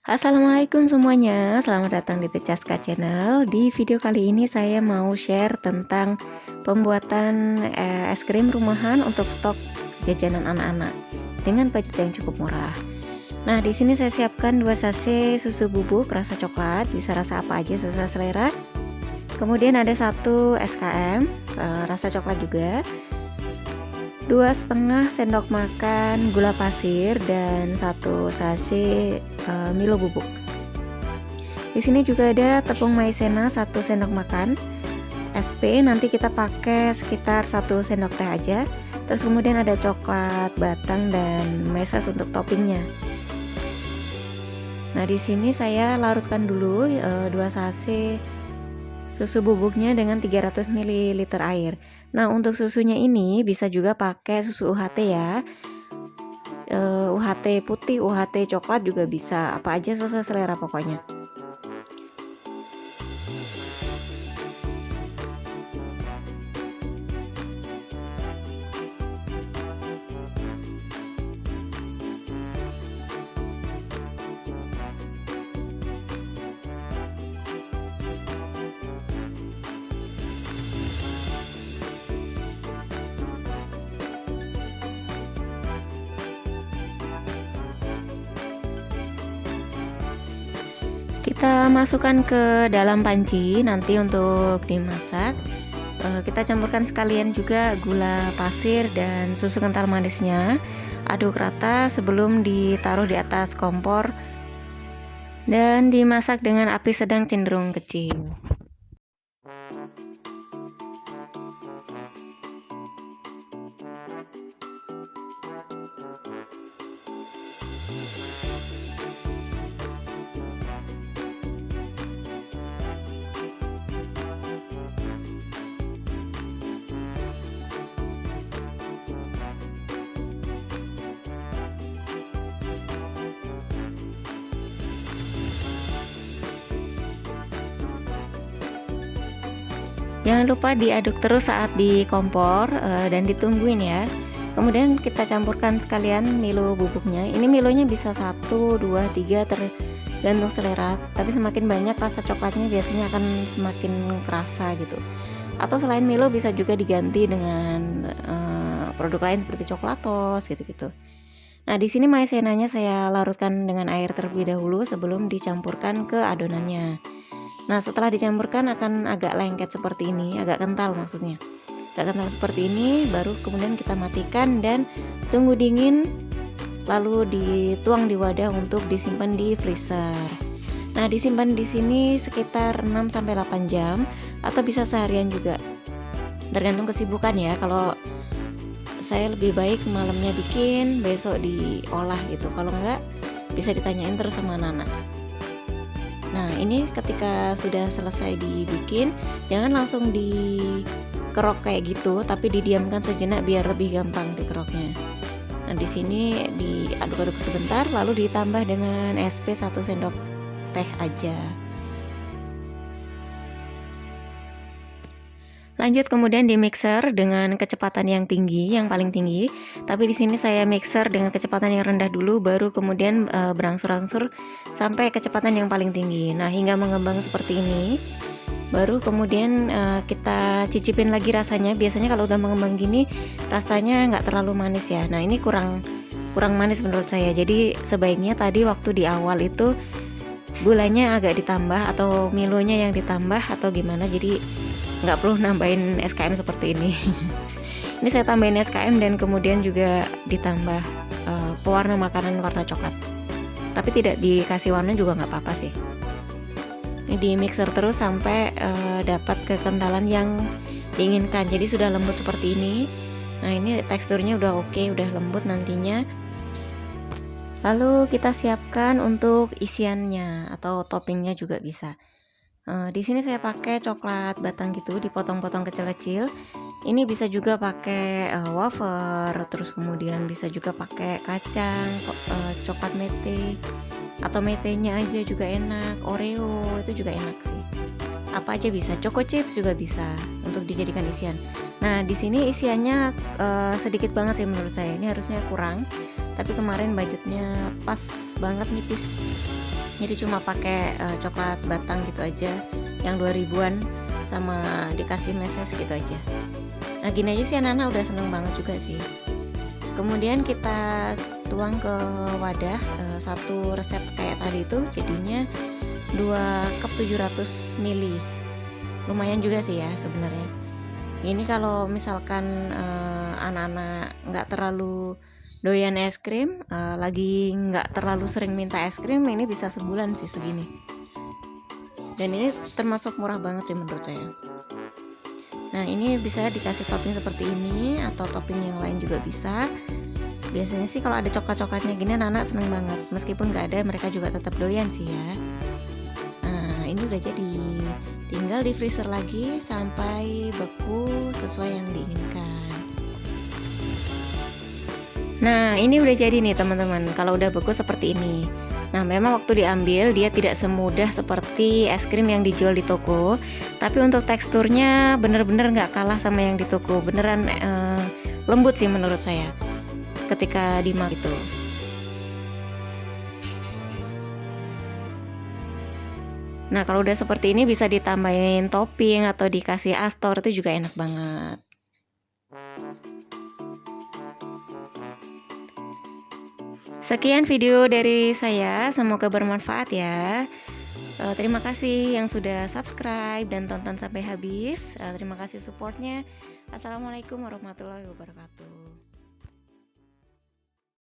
Assalamualaikum semuanya, selamat datang di Tecaska Channel. Di video kali ini saya mau share tentang pembuatan es krim rumahan untuk stok jajanan anak-anak dengan budget yang cukup murah. Nah, di sini saya siapkan 2 sachet susu bubuk rasa coklat, bisa rasa apa aja sesuai selera. Kemudian ada 1 SKM rasa coklat juga, 2,5 sendok makan gula pasir dan 1 sachet Milo bubuk. Di sini juga ada tepung maizena 1 sendok makan. SP nanti kita pakai sekitar 1 sendok teh aja. Terus kemudian ada coklat batang dan meses untuk toppingnya. Nah, di sini saya larutkan dulu 2 sachet susu bubuknya dengan 300 ml air. Nah, untuk susunya ini bisa juga pakai susu UHT ya. UHT putih, UHT coklat juga bisa, apa aja sesuai selera pokoknya. Kita masukkan ke dalam panci nanti untuk dimasak. Kita campurkan sekalian juga gula pasir dan susu kental manisnya. Aduk rata sebelum ditaruh di atas kompor dan dimasak dengan api sedang cenderung kecil. Jangan lupa diaduk terus saat di kompor dan ditungguin ya. Kemudian kita campurkan sekalian Milo bubuknya. Ini Milonya bisa 1, 2, 3 tergantung selera. Tapi semakin banyak rasa coklatnya biasanya akan semakin kerasa gitu. Atau selain Milo bisa juga diganti dengan produk lain seperti coklatos gitu-gitu. Nah, di sini maizenanya saya larutkan dengan air terlebih dahulu sebelum dicampurkan ke adonannya. Nah, setelah dicampurkan akan agak lengket seperti ini, agak kental maksudnya. Agak kental seperti ini, baru kemudian kita matikan dan tunggu dingin, lalu dituang di wadah untuk disimpan di freezer. Nah, disimpan di sini sekitar 6 sampai 8 jam atau bisa seharian juga. Tergantung kesibukan ya. Kalau saya lebih baik malamnya bikin, besok diolah gitu. Kalau enggak, bisa ditanyain terus sama anak-anak. Nah, ini ketika sudah selesai dibikin, jangan langsung dikerok kayak gitu, tapi didiamkan sejenak biar lebih gampang dikeroknya. Nah, di sini diaduk-aduk sebentar, lalu ditambah dengan SP 1 sendok teh aja. Lanjut kemudian di mixer dengan kecepatan yang tinggi, yang paling tinggi. Tapi di sini saya mixer dengan kecepatan yang rendah dulu, baru kemudian berangsur-angsur sampai kecepatan yang paling tinggi. Nah, hingga mengembang seperti ini. Baru kemudian kita cicipin lagi rasanya. Biasanya kalau udah mengembang gini, rasanya nggak terlalu manis ya. Nah, ini kurang manis menurut saya. Jadi sebaiknya tadi waktu di awal itu gulanya agak ditambah atau Milonya yang ditambah atau gimana. Jadi nggak perlu nambahin SKM seperti ini. Ini saya tambahin SKM dan kemudian juga ditambah pewarna makanan warna coklat, tapi tidak dikasih warna juga nggak apa-apa sih. Ini di mixer terus sampai dapat kekentalan yang diinginkan. Jadi sudah lembut seperti ini. Nah, ini teksturnya udah oke, udah lembut nantinya. Lalu kita siapkan untuk isiannya atau toppingnya juga bisa. Di sini saya pakai coklat batang gitu, dipotong-potong kecil-kecil. Ini bisa juga pakai wafer, terus kemudian bisa juga pakai kacang, coklat mete, atau metenya aja juga enak. Oreo itu juga enak sih. Apa aja bisa, choco chips juga bisa untuk dijadikan isian. Nah, di sini isiannya sedikit banget sih menurut saya. Ini harusnya kurang, tapi kemarin budgetnya pas banget nipis. Jadi cuma pakai coklat batang gitu aja, yang 2000-an, sama dikasih meses gitu aja. Nah gini aja sih anak-anak udah seneng banget juga sih. Kemudian kita tuang ke wadah, satu resep kayak tadi itu jadinya 2 cup 700 ml. Lumayan juga sih ya sebenarnya. Ini kalau misalkan anak-anak nggak terlalu doyan es krim, lagi nggak terlalu sering minta es krim, ini bisa sebulan sih segini. Dan ini termasuk murah banget sih menurut saya. Nah ini bisa dikasih topping seperti ini, atau topping yang lain juga bisa. Biasanya sih kalau ada coklat-coklatnya gini anak-anak seneng banget. Meskipun nggak ada, mereka juga tetap doyan sih ya. Nah ini udah jadi, tinggal di freezer lagi sampai beku sesuai yang diinginkan. Nah ini udah jadi nih teman-teman, kalau udah beku seperti ini. Nah memang waktu diambil dia tidak semudah seperti es krim yang dijual di toko, tapi untuk teksturnya bener-bener nggak kalah sama yang di toko. Beneran lembut sih menurut saya ketika dimakan itu. Nah kalau udah seperti ini bisa ditambahin topping atau dikasih astor, itu juga enak banget. Sekian video dari saya, semoga bermanfaat ya. Terima kasih yang sudah subscribe dan tonton sampai habis. Terima kasih supportnya. Assalamualaikum warahmatullahi wabarakatuh.